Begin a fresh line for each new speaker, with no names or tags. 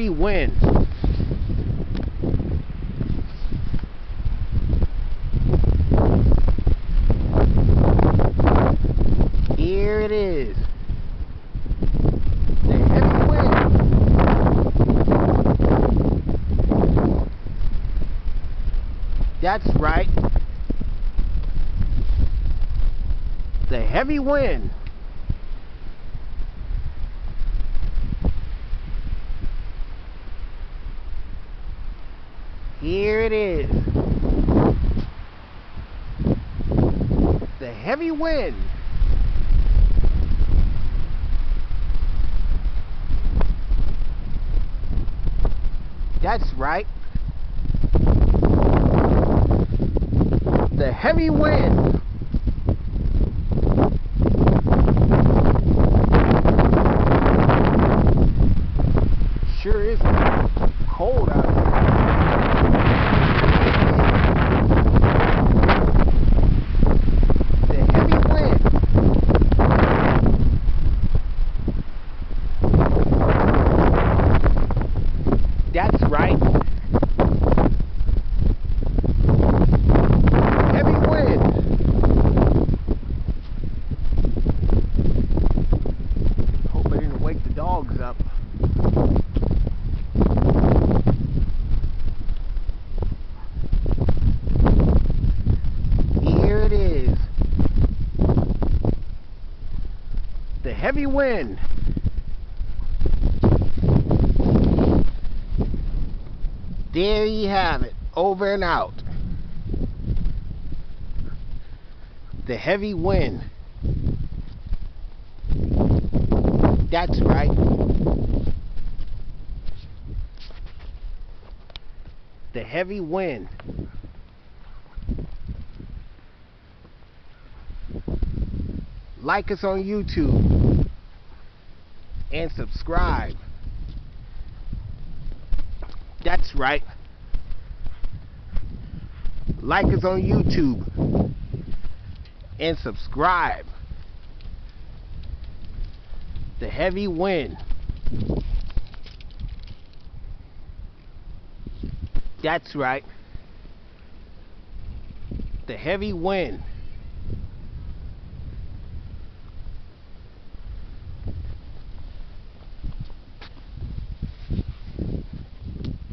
heavy wind. Here it is. The heavy wind. That's right. The heavy wind. Here it is. The heavy wind. That's right. The heavy wind. Sure is cold out there. The heavy wind. That's right. Heavy wind. Hope I didn't wake the dogs up. Here it is. The heavy wind. There you have it. Over and out. The heavy wind. That's right. The heavy wind. Like us on YouTube and subscribe. That's right. Like us on YouTube and subscribe. The heavy wind. That's right. The heavy wind.